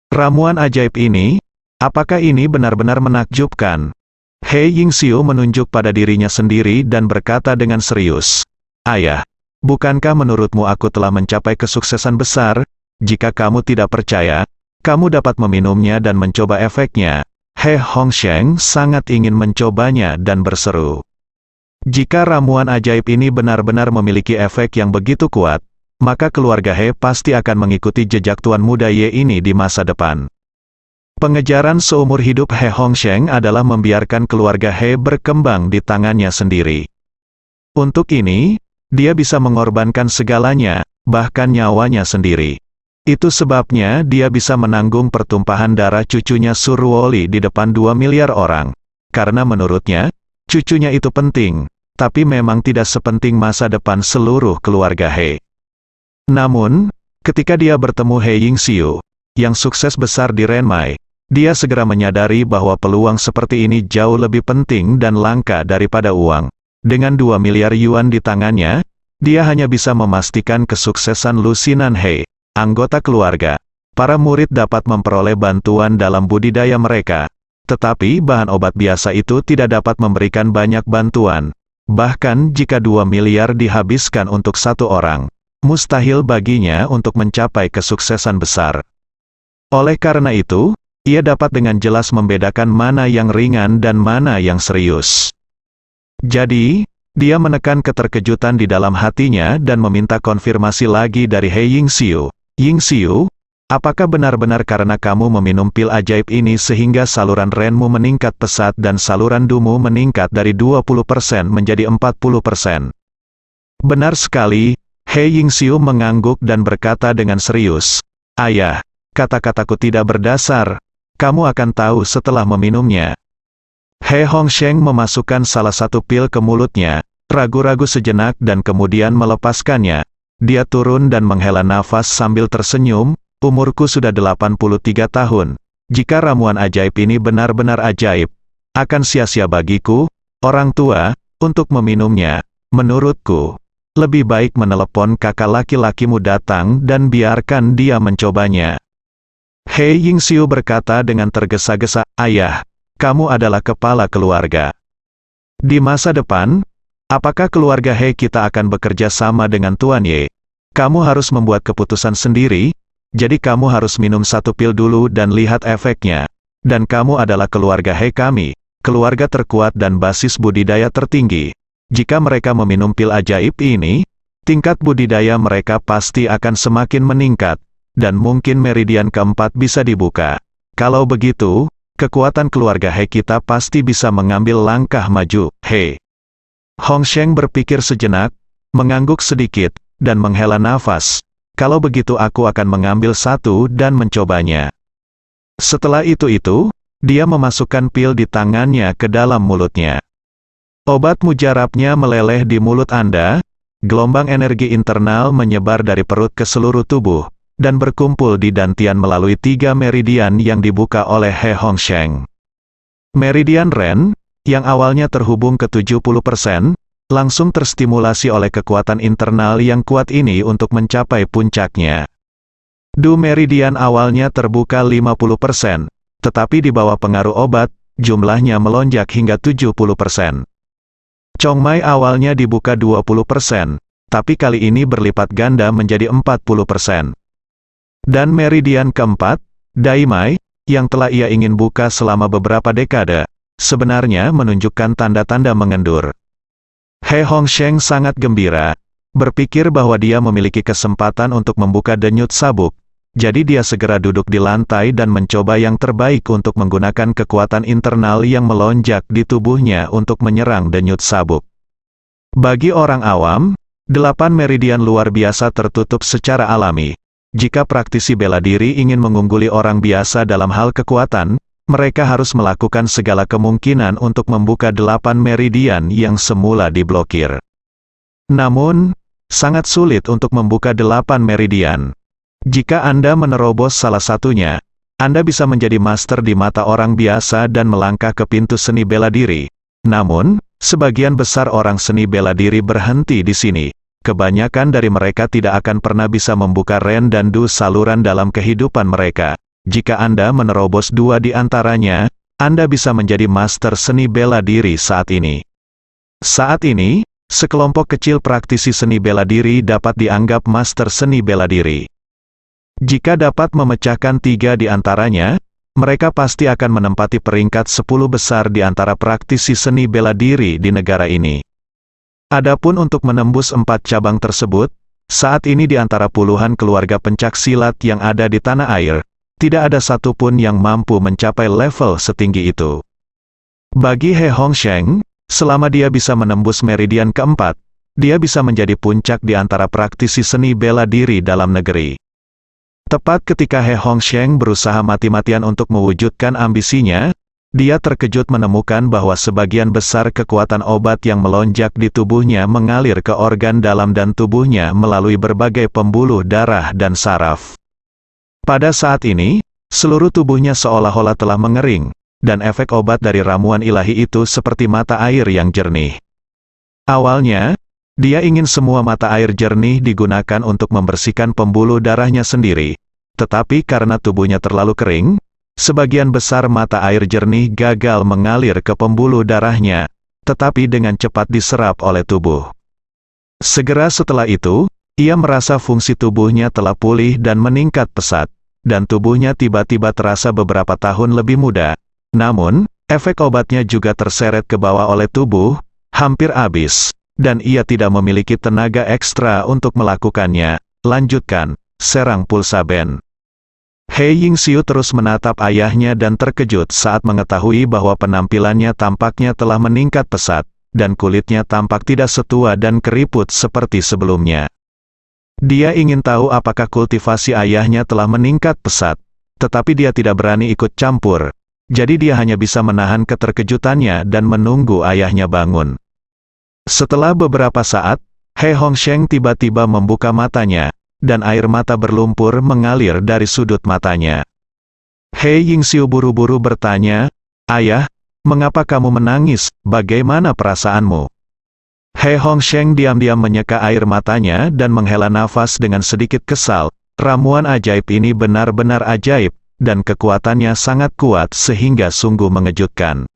[SPEAKER 2] "Ramuan ajaib ini? Apakah ini benar-benar menakjubkan?" He Yingxiu menunjuk pada dirinya sendiri dan berkata dengan serius, "Ayah, bukankah menurutmu aku telah mencapai kesuksesan besar? Jika kamu tidak percaya, kamu dapat meminumnya dan mencoba efeknya." He Hongsheng sangat ingin mencobanya dan berseru, "Jika ramuan ajaib ini benar-benar memiliki efek yang begitu kuat, maka keluarga He pasti akan mengikuti jejak tuan muda Ye ini di masa depan. Pengejaran seumur hidup He Hongsheng adalah membiarkan keluarga He berkembang di tangannya sendiri. Untuk ini, dia bisa mengorbankan segalanya, bahkan nyawanya sendiri. Itu sebabnya dia bisa menanggung pertumpahan darah cucunya Surwoli di depan 2 miliar orang. Karena menurutnya, cucunya itu penting, tapi memang tidak sepenting masa depan seluruh keluarga He. Namun, ketika dia bertemu He Yingxiu, yang sukses besar di Renmai, dia segera menyadari bahwa peluang seperti ini jauh lebih penting dan langka daripada uang. Dengan 2 miliar yuan di tangannya, dia hanya bisa memastikan kesuksesan Lusinan He, anggota keluarga. Para murid dapat memperoleh bantuan dalam budidaya mereka, tetapi bahan obat biasa itu tidak dapat memberikan banyak bantuan. Bahkan jika 2 miliar dihabiskan untuk satu orang, mustahil baginya untuk mencapai kesuksesan besar. Oleh karena itu, ia dapat dengan jelas membedakan mana yang ringan dan mana yang serius. Jadi, dia menekan keterkejutan di dalam hatinya dan meminta konfirmasi lagi dari He Yingxiu. Yingxiu, apakah benar-benar karena kamu meminum pil ajaib ini sehingga saluran renmu meningkat pesat dan saluran dumu meningkat dari 20% menjadi 40%? Benar sekali, He Yingxiu mengangguk dan berkata dengan serius, "Ayah, kata-kataku tidak berdasar. Kamu akan tahu setelah meminumnya." He Hongsheng memasukkan salah satu pil ke mulutnya, ragu-ragu sejenak dan kemudian melepaskannya. Dia turun dan menghela nafas sambil tersenyum, "Umurku sudah 83 tahun. Jika ramuan ajaib ini benar-benar ajaib, akan sia-sia bagiku, orang tua, untuk meminumnya. Menurutku, lebih baik menelepon kakak laki-lakimu datang dan biarkan dia mencobanya." He Yingxiu berkata dengan tergesa-gesa, "Ayah, kamu adalah kepala keluarga. Di masa depan, apakah keluarga He kita akan bekerja sama dengan Tuan Ye? Kamu harus membuat keputusan sendiri, jadi kamu harus minum satu pil dulu dan lihat efeknya. Dan kamu adalah keluarga He kami, keluarga terkuat dan basis budidaya tertinggi. Jika mereka meminum pil ajaib ini, tingkat budidaya mereka pasti akan semakin meningkat, dan mungkin meridian keempat bisa dibuka. Kalau begitu, kekuatan keluarga He kita pasti bisa mengambil langkah maju." He Hongsheng berpikir sejenak, mengangguk sedikit, dan menghela nafas. "Kalau begitu aku akan mengambil satu dan mencobanya." Setelah itu, dia memasukkan pil di tangannya ke dalam mulutnya. Obat mujarabnya meleleh di mulut Anda, gelombang energi internal menyebar dari perut ke seluruh tubuh, dan berkumpul di dantian melalui 3 meridian yang dibuka oleh He Hongsheng. Meridian Ren, yang awalnya terhubung ke 70%, langsung terstimulasi oleh kekuatan internal yang kuat ini untuk mencapai puncaknya. Du meridian awalnya terbuka 50%, tetapi di bawah pengaruh obat, jumlahnya melonjak hingga 70%. Chongmai awalnya dibuka 20%, tapi kali ini berlipat ganda menjadi 40%. Dan meridian keempat, Daimai, yang telah ia ingin buka selama beberapa dekade, sebenarnya menunjukkan tanda-tanda mengendur. He Hongsheng sangat gembira, berpikir bahwa dia memiliki kesempatan untuk membuka denyut sabuk, jadi dia segera duduk di lantai dan mencoba yang terbaik untuk menggunakan kekuatan internal yang melonjak di tubuhnya untuk menyerang denyut sabuk. Bagi orang awam, 8 meridian luar biasa tertutup secara alami. Jika praktisi bela diri ingin mengungguli orang biasa dalam hal kekuatan, mereka harus melakukan segala kemungkinan untuk membuka 8 meridian yang semula diblokir. Namun, sangat sulit untuk membuka 8 meridian. Jika Anda menerobos salah satunya, Anda bisa menjadi master di mata orang biasa dan melangkah ke pintu seni bela diri. Namun, sebagian besar orang seni bela diri berhenti di sini. Kebanyakan dari mereka tidak akan pernah bisa membuka Ren dan Du saluran dalam kehidupan mereka. Jika Anda menerobos 2 di antaranya, Anda bisa menjadi master seni bela diri saat ini. Saat ini, sekelompok kecil praktisi seni bela diri dapat dianggap master seni bela diri. Jika dapat memecahkan 3 di antaranya, mereka pasti akan menempati peringkat 10 besar di antara praktisi seni bela diri di negara ini. Adapun untuk menembus 4 cabang tersebut, saat ini di antara puluhan keluarga pencak silat yang ada di tanah air, tidak ada satupun yang mampu mencapai level setinggi itu. Bagi He Hongsheng, selama dia bisa menembus meridian keempat, dia bisa menjadi puncak di antara praktisi seni bela diri dalam negeri. Tepat ketika He Hongsheng berusaha mati-matian untuk mewujudkan ambisinya, dia terkejut menemukan bahwa sebagian besar kekuatan obat yang melonjak di tubuhnya mengalir ke organ dalam dan tubuhnya melalui berbagai pembuluh darah dan saraf. Pada saat ini, seluruh tubuhnya seolah-olah telah mengering, dan efek obat dari ramuan ilahi itu seperti mata air yang jernih. Awalnya, dia ingin semua mata air jernih digunakan untuk membersihkan pembuluh darahnya sendiri, tetapi karena tubuhnya terlalu kering, sebagian besar mata air jernih gagal mengalir ke pembuluh darahnya, tetapi dengan cepat diserap oleh tubuh. Segera setelah itu, ia merasa fungsi tubuhnya telah pulih dan meningkat pesat, dan tubuhnya tiba-tiba terasa beberapa tahun lebih muda. Namun, efek obatnya juga terseret ke bawah oleh tubuh, hampir habis, dan ia tidak memiliki tenaga ekstra untuk melakukannya. Lanjutkan, serang pulsa Ben. He Yingxiu terus menatap ayahnya dan terkejut saat mengetahui bahwa penampilannya tampaknya telah meningkat pesat, dan kulitnya tampak tidak setua dan keriput seperti sebelumnya. Dia ingin tahu apakah kultivasi ayahnya telah meningkat pesat, tetapi dia tidak berani ikut campur, jadi dia hanya bisa menahan keterkejutannya dan menunggu ayahnya bangun. Setelah beberapa saat, He Hongsheng tiba-tiba membuka matanya, dan air mata berlumpur mengalir dari sudut matanya. He Yingxiu buru-buru bertanya, "Ayah, mengapa kamu menangis? Bagaimana perasaanmu?" He Hongsheng diam-diam menyeka air matanya dan menghela nafas dengan sedikit kesal. Ramuan ajaib ini benar-benar ajaib, dan kekuatannya sangat kuat sehingga sungguh mengejutkan.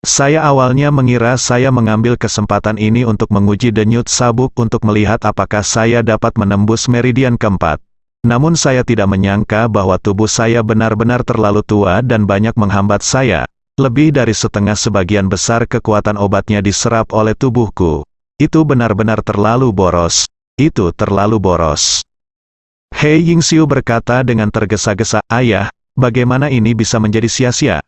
[SPEAKER 2] Saya awalnya mengira saya mengambil kesempatan ini untuk menguji denyut sabuk untuk melihat apakah saya dapat menembus meridian keempat. Namun saya tidak menyangka bahwa tubuh saya benar-benar terlalu tua dan banyak menghambat saya. Lebih dari setengah sebagian besar kekuatan obatnya diserap oleh tubuhku. Itu benar-benar terlalu boros. Itu terlalu boros. He Yingxiu berkata dengan tergesa-gesa, "Ayah, bagaimana ini bisa menjadi sia-sia?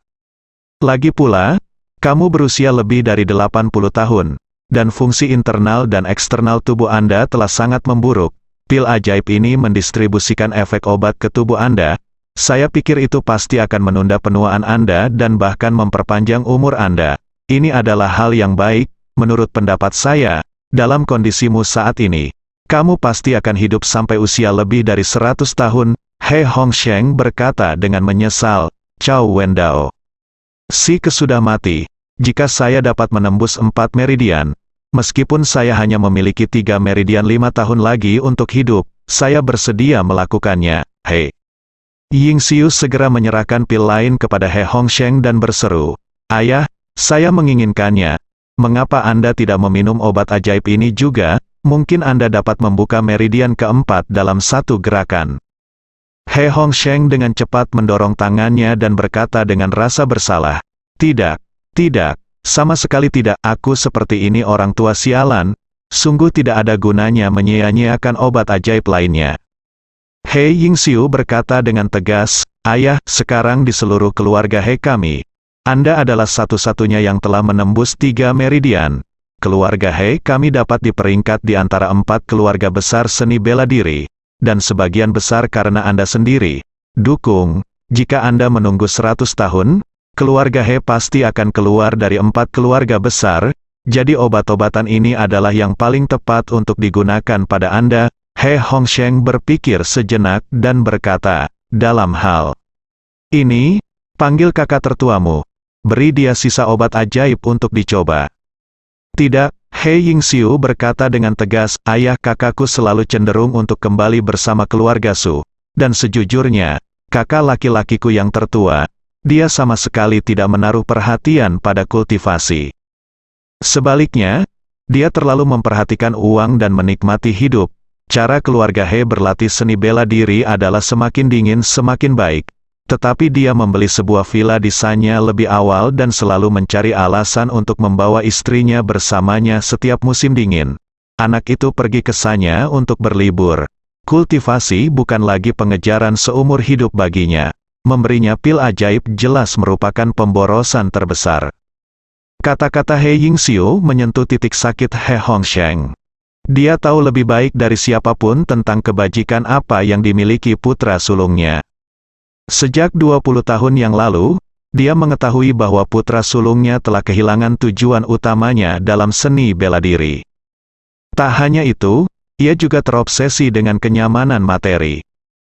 [SPEAKER 2] Lagi pula, kamu berusia lebih dari 80 tahun, dan fungsi internal dan eksternal tubuh Anda telah sangat memburuk. Pil ajaib ini mendistribusikan efek obat ke tubuh Anda. Saya pikir itu pasti akan menunda penuaan Anda dan bahkan memperpanjang umur Anda. Ini adalah hal yang baik, menurut pendapat saya, dalam kondisimu saat ini. Kamu pasti akan hidup sampai usia lebih dari 100 tahun, He Hongsheng berkata dengan menyesal. Cao Wendao. Si sudah mati. Jika saya dapat menembus 4 meridian, meskipun saya hanya memiliki 3 meridian 5 tahun lagi untuk hidup, saya bersedia melakukannya. He Yingxiu segera menyerahkan pil lain kepada He Hongsheng dan berseru, "Ayah, saya menginginkannya. Mengapa Anda tidak meminum obat ajaib ini juga? Mungkin Anda dapat membuka meridian keempat dalam satu gerakan." He Hongsheng dengan cepat mendorong tangannya dan berkata dengan rasa bersalah, "Tidak. Tidak, sama sekali tidak. Aku seperti ini orang tua sialan. Sungguh tidak ada gunanya menyia-nyiakan obat ajaib lainnya." He Yingxiu berkata dengan tegas, "Ayah, sekarang di seluruh keluarga He kami, Anda adalah satu-satunya yang telah menembus 3 meridian. Keluarga He kami dapat diperingkat di antara 4 keluarga besar seni bela diri, dan sebagian besar karena Anda sendiri. Dukung, jika Anda menunggu 100 tahun, keluarga He pasti akan keluar dari 4 keluarga besar, jadi obat-obatan ini adalah yang paling tepat untuk digunakan pada Anda." He Hongsheng berpikir sejenak dan berkata, "Dalam hal ini, panggil kakak tertuamu. Beri dia sisa obat ajaib untuk dicoba." "Tidak," He Yingxiu berkata dengan tegas, "Ayah, kakakku selalu cenderung untuk kembali bersama keluarga Su. Dan sejujurnya, kakak laki-lakiku yang tertua, dia sama sekali tidak menaruh perhatian pada kultivasi. Sebaliknya, dia terlalu memperhatikan uang dan menikmati hidup. Cara keluarga He berlatih seni bela diri adalah semakin dingin semakin baik. Tetapi dia membeli sebuah villa di Sanya lebih awal dan selalu mencari alasan untuk membawa istrinya bersamanya setiap musim dingin. Anak itu pergi ke sana untuk berlibur. Kultivasi bukan lagi pengejaran seumur hidup baginya. Memberinya pil ajaib jelas merupakan pemborosan terbesar. Kata-kata He Yingxiu menyentuh titik sakit He Hongsheng. Dia tahu lebih baik dari siapapun tentang kebajikan apa yang dimiliki putra sulungnya. Sejak 20 tahun yang lalu, dia mengetahui bahwa putra sulungnya telah kehilangan tujuan utamanya dalam seni bela diri. Tak hanya itu, ia juga terobsesi dengan kenyamanan materi.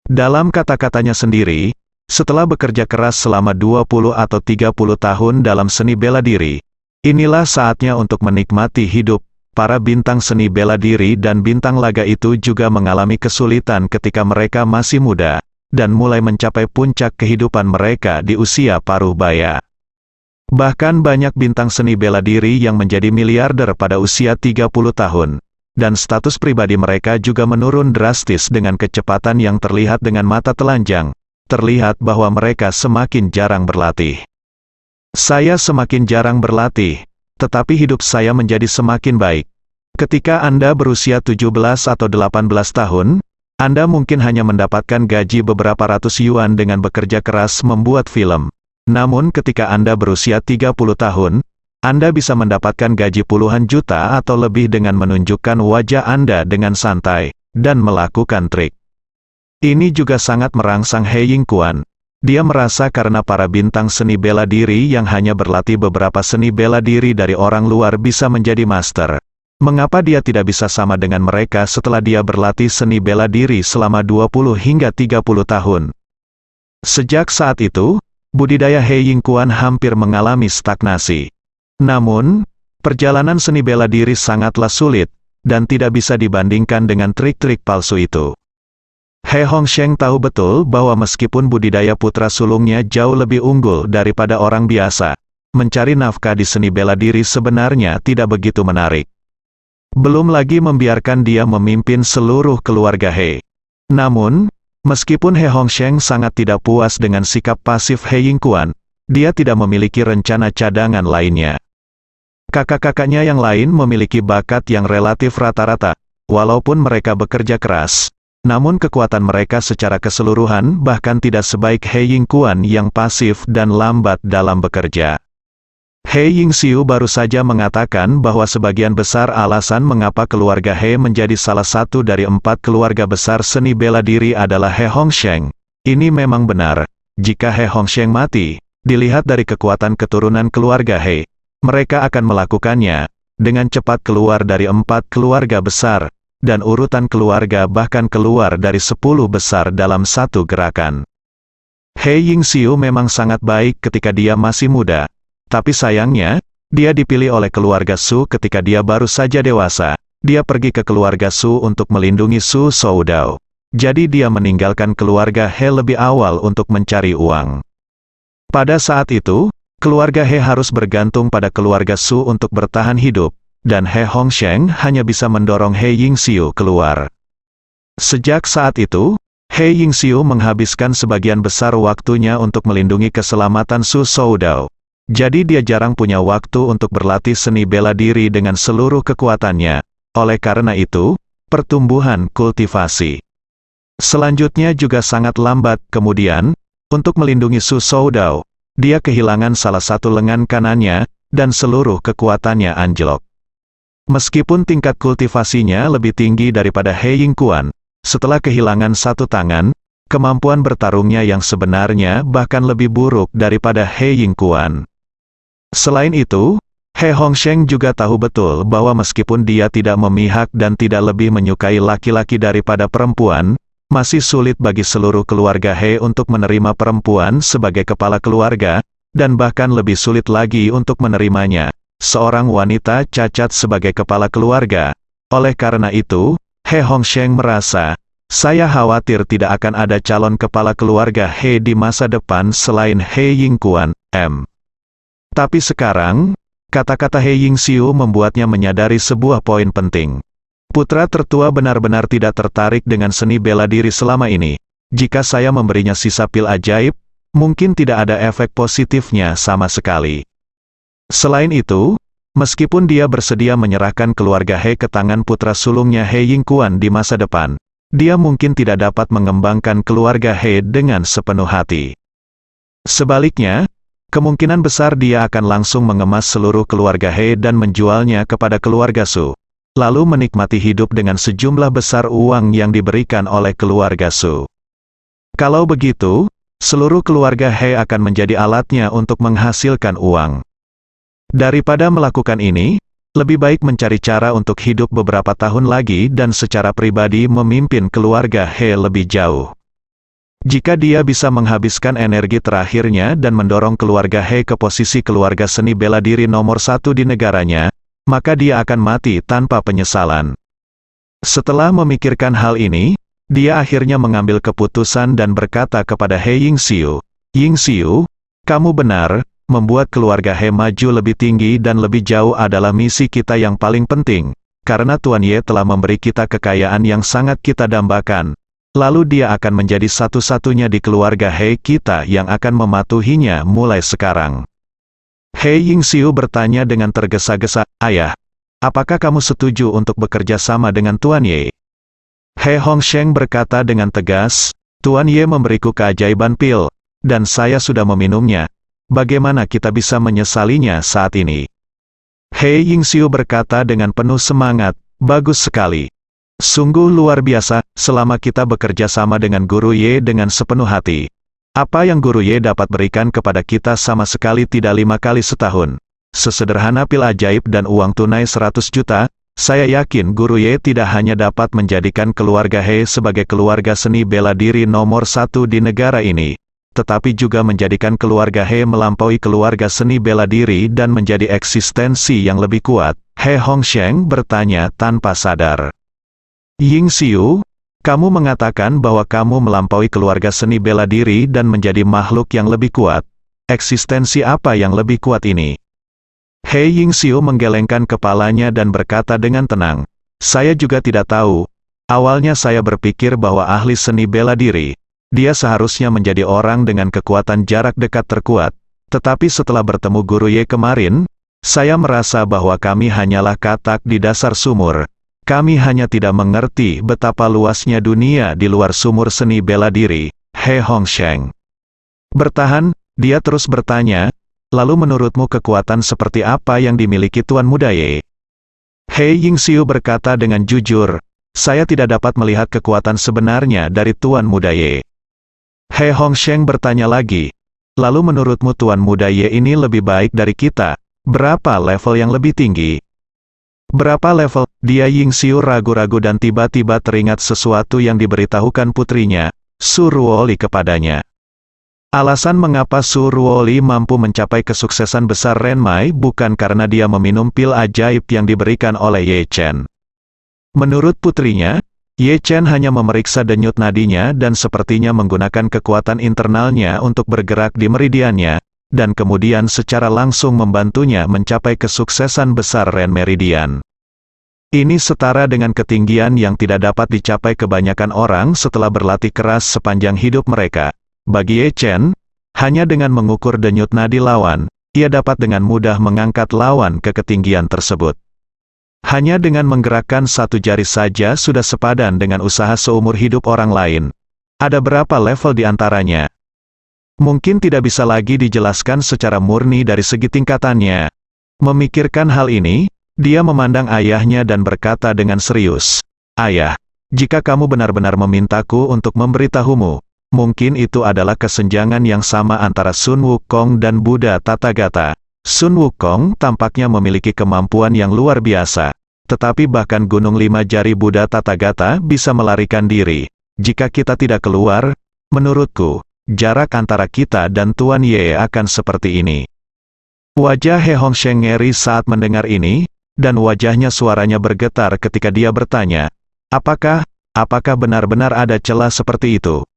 [SPEAKER 2] Dalam kata-katanya sendiri, setelah bekerja keras selama 20 atau 30 tahun dalam seni bela diri, inilah saatnya untuk menikmati hidup. Para bintang seni bela diri dan bintang laga itu juga mengalami kesulitan ketika mereka masih muda, dan mulai mencapai puncak kehidupan mereka di usia paruh baya. Bahkan banyak bintang seni bela diri yang menjadi miliarder pada usia 30 tahun, dan status pribadi mereka juga menurun drastis dengan kecepatan yang terlihat dengan mata telanjang. Terlihat bahwa mereka semakin jarang berlatih. Saya semakin jarang berlatih, tetapi hidup saya menjadi semakin baik. Ketika Anda berusia 17 atau 18 tahun, Anda mungkin hanya mendapatkan gaji beberapa ratus yuan dengan bekerja keras membuat film. Namun ketika Anda berusia 30 tahun, Anda bisa mendapatkan gaji puluhan juta atau lebih dengan menunjukkan wajah Anda dengan santai, dan melakukan trik. Ini juga sangat merangsang He Yingquan. Dia merasa karena para bintang seni bela diri yang hanya berlatih beberapa seni bela diri dari orang luar bisa menjadi master. Mengapa dia tidak bisa sama dengan mereka setelah dia berlatih seni bela diri selama 20 hingga 30 tahun? Sejak saat itu, budidaya He Yingquan hampir mengalami stagnasi. Namun, perjalanan seni bela diri sangatlah sulit, dan tidak bisa dibandingkan dengan trik-trik palsu itu. He Hongsheng tahu betul bahwa meskipun budidaya putra sulungnya jauh lebih unggul daripada orang biasa, mencari nafkah di seni bela diri sebenarnya tidak begitu menarik. Belum lagi membiarkan dia memimpin seluruh keluarga He. Namun, meskipun He Hongsheng sangat tidak puas dengan sikap pasif He Yingquan, dia tidak memiliki rencana cadangan lainnya. Kakak-kakaknya yang lain memiliki bakat yang relatif rata-rata, walaupun mereka bekerja keras. Namun kekuatan mereka secara keseluruhan bahkan tidak sebaik He Yingquan yang pasif dan lambat dalam bekerja. He Yingxiu baru saja mengatakan bahwa sebagian besar alasan mengapa keluarga He menjadi salah satu dari 4 keluarga besar seni bela diri adalah He Hongsheng. Ini memang benar. Jika He Hongsheng mati, dilihat dari kekuatan keturunan keluarga He, mereka akan melakukannya dengan cepat keluar dari 4 keluarga besar, dan urutan keluarga bahkan keluar dari 10 besar dalam satu gerakan. He Yingxiu memang sangat baik ketika dia masih muda, tapi sayangnya, dia dipilih oleh keluarga Su ketika dia baru saja dewasa. Dia pergi ke keluarga Su untuk melindungi Su Soudao. Jadi dia meninggalkan keluarga He lebih awal untuk mencari uang. Pada saat itu, keluarga He harus bergantung pada keluarga Su untuk bertahan hidup, dan He Hongsheng hanya bisa mendorong He Yingxiu keluar. Sejak saat itu, He Yingxiu menghabiskan sebagian besar waktunya untuk melindungi keselamatan Su Soudao. Jadi dia jarang punya waktu untuk berlatih seni bela diri dengan seluruh kekuatannya. Oleh karena itu, pertumbuhan kultivasi selanjutnya juga sangat lambat. Kemudian, untuk melindungi Su Soudao, dia kehilangan salah satu lengan kanannya, dan seluruh kekuatannya anjlok. Meskipun tingkat kultivasinya lebih tinggi daripada He Yingquan, setelah kehilangan satu tangan, kemampuan bertarungnya yang sebenarnya bahkan lebih buruk daripada He Yingquan. Selain itu, He Hongsheng juga tahu betul bahwa meskipun dia tidak memihak dan tidak lebih menyukai laki-laki daripada perempuan, masih sulit bagi seluruh keluarga He untuk menerima perempuan sebagai kepala keluarga, dan bahkan lebih sulit lagi untuk menerimanya seorang wanita cacat sebagai kepala keluarga. Oleh karena itu, He Hongsheng merasa, saya khawatir tidak akan ada calon kepala keluarga He di masa depan selain He Yingquan. Tapi sekarang, kata-kata He Yingxiu membuatnya menyadari sebuah poin penting. Putra tertua benar-benar tidak tertarik dengan seni bela diri selama ini. Jika saya memberinya sisa pil ajaib, mungkin tidak ada efek positifnya sama sekali. Selain itu, Meskipun dia bersedia menyerahkan keluarga He ke tangan putra sulungnya He Yingkuan di masa depan, dia mungkin tidak dapat mengembangkan keluarga He dengan sepenuh hati. Sebaliknya, kemungkinan besar dia akan langsung mengemas seluruh keluarga He dan menjualnya kepada keluarga Su, lalu menikmati hidup dengan sejumlah besar uang yang diberikan oleh keluarga Su. Kalau begitu, seluruh keluarga He akan menjadi alatnya untuk menghasilkan uang. Daripada melakukan ini, lebih baik mencari cara untuk hidup beberapa tahun lagi dan secara pribadi memimpin keluarga He lebih jauh. Jika dia bisa menghabiskan energi terakhirnya dan mendorong keluarga He ke posisi keluarga seni bela diri nomor 1 di negaranya, maka dia akan mati tanpa penyesalan. Setelah memikirkan hal ini, dia akhirnya mengambil keputusan dan berkata kepada He Yingxiu, "Yingxiu, kamu benar. Membuat keluarga He maju lebih tinggi dan lebih jauh adalah misi kita yang paling penting, karena Tuan Ye telah memberi kita kekayaan yang sangat kita dambakan. Lalu dia akan menjadi satu-satunya di keluarga He kita yang akan mematuhinya mulai sekarang." He Yingxiu bertanya dengan tergesa-gesa, "Ayah, apakah kamu setuju untuk bekerja sama dengan Tuan Ye?" He Hongsheng berkata dengan tegas, "Tuan Ye memberiku keajaiban pil, dan saya sudah meminumnya. Bagaimana kita bisa menyesalinya saat ini?" He Yingxiu berkata dengan penuh semangat, "Bagus sekali. Sungguh luar biasa, selama kita bekerja sama dengan Guru Ye dengan sepenuh hati. Apa yang Guru Ye dapat berikan kepada kita sama sekali tidak 5 kali setahun. Sesederhana pil ajaib dan uang tunai 100 juta, saya yakin Guru Ye tidak hanya dapat menjadikan keluarga He sebagai keluarga seni bela diri nomor 1 di negara ini, tetapi juga menjadikan keluarga He melampaui keluarga seni bela diri dan menjadi eksistensi yang lebih kuat." He Hongsheng bertanya tanpa sadar. "Yingxiu, kamu mengatakan bahwa kamu melampaui keluarga seni bela diri dan menjadi makhluk yang lebih kuat. Eksistensi apa yang lebih kuat ini?" He Yingxiu menggelengkan kepalanya dan berkata dengan tenang, "Saya juga tidak tahu. Awalnya saya berpikir bahwa ahli seni bela diri, dia seharusnya menjadi orang dengan kekuatan jarak dekat terkuat, tetapi setelah bertemu Guru Ye kemarin, saya merasa bahwa kami hanyalah katak di dasar sumur. Kami hanya tidak mengerti betapa luasnya dunia di luar sumur seni bela diri." He Hongsheng bertahan, dia terus bertanya, "Lalu menurutmu kekuatan seperti apa yang dimiliki Tuan Muda Ye?" He Yingxiu berkata dengan jujur, "Saya tidak dapat melihat kekuatan sebenarnya dari Tuan Muda Ye." He Hongsheng bertanya lagi, "Lalu menurutmu Tuan Muda Ye ini lebih baik dari kita? Berapa level yang lebih tinggi?" "Berapa level?" Dia Yingxiu ragu-ragu dan tiba-tiba teringat sesuatu yang diberitahukan putrinya, Su Ruoli kepadanya. Alasan mengapa Su Ruoli mampu mencapai kesuksesan besar Renmai bukan karena dia meminum pil ajaib yang diberikan oleh Ye Chen. Menurut putrinya, Ye Chen hanya memeriksa denyut nadinya dan sepertinya menggunakan kekuatan internalnya untuk bergerak di meridiannya, dan kemudian secara langsung membantunya mencapai kesuksesan besar Ren Meridian. Ini setara dengan ketinggian yang tidak dapat dicapai kebanyakan orang setelah berlatih keras sepanjang hidup mereka. Bagi Ye Chen, hanya dengan mengukur denyut nadi lawan, ia dapat dengan mudah mengangkat lawan ke ketinggian tersebut. Hanya dengan menggerakkan satu jari saja sudah sepadan dengan usaha seumur hidup orang lain. Ada berapa level di antaranya? Mungkin tidak bisa lagi dijelaskan secara murni dari segi tingkatannya. Memikirkan hal ini, dia memandang ayahnya dan berkata dengan serius, "Ayah, jika kamu benar-benar memintaku untuk memberitahumu, mungkin itu adalah kesenjangan yang sama antara Sun Wukong dan Buddha Tathagata. Sun Wukong tampaknya memiliki kemampuan yang luar biasa, tetapi bahkan Gunung 5 Jari Buddha Tathagata bisa melarikan diri. Jika kita tidak keluar, menurutku, jarak antara kita dan Tuan Ye akan seperti ini." Wajah He Hongsheng ngeri saat mendengar ini, dan wajahnya suaranya bergetar ketika dia bertanya, apakah benar-benar ada celah seperti itu?"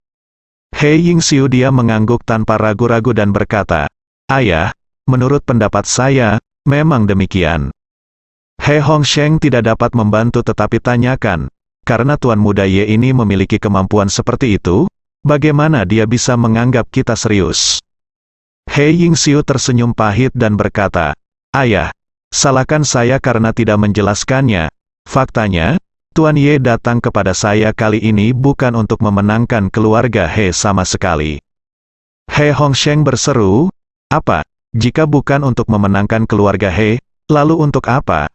[SPEAKER 2] He Yingxiu dia mengangguk tanpa ragu-ragu dan berkata, "Ayah, menurut pendapat saya, memang demikian." He Hongsheng tidak dapat membantu tetapi tanyakan, "Karena Tuan Muda Ye ini memiliki kemampuan seperti itu, bagaimana dia bisa menganggap kita serius?" He Yingxiu tersenyum pahit dan berkata, "Ayah, Salahkan saya karena tidak menjelaskannya. Faktanya, Tuan Ye datang kepada saya kali ini bukan untuk memenangkan keluarga He sama sekali. He Hongsheng berseru, apa? Jika bukan untuk memenangkan keluarga He, lalu untuk apa?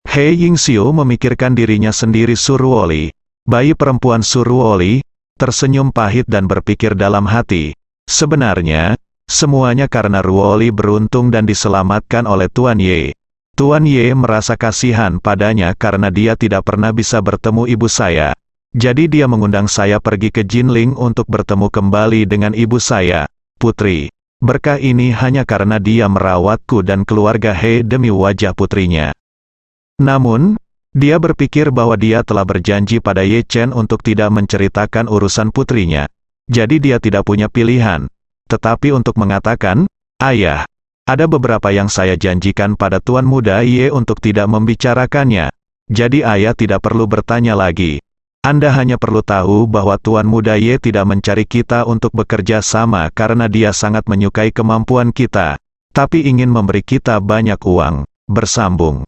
[SPEAKER 2] He Yingxiu memikirkan dirinya sendiri. Suruoli, bayi perempuan Suruoli, tersenyum pahit dan berpikir dalam hati, sebenarnya, semuanya karena Ruoli beruntung dan diselamatkan oleh Tuan Ye. Tuan Ye merasa kasihan padanya karena dia tidak pernah bisa bertemu ibu saya. Jadi dia mengundang saya pergi ke Jinling untuk bertemu kembali dengan ibu saya, putri. Berkah ini hanya karena dia merawatku dan keluarga He demi wajah putrinya. Namun, dia berpikir bahwa dia telah berjanji pada Ye Chen untuk tidak menceritakan urusan putrinya. Jadi dia tidak punya pilihan. Tetapi untuk mengatakan, ayah, ada beberapa yang saya janjikan pada Tuan Muda Ye untuk tidak membicarakannya. Jadi ayah tidak perlu bertanya lagi. Anda hanya perlu tahu bahwa Tuan Muda Ye tidak mencari kita untuk bekerja sama karena dia sangat menyukai kemampuan kita, tapi ingin memberi kita banyak uang. Bersambung.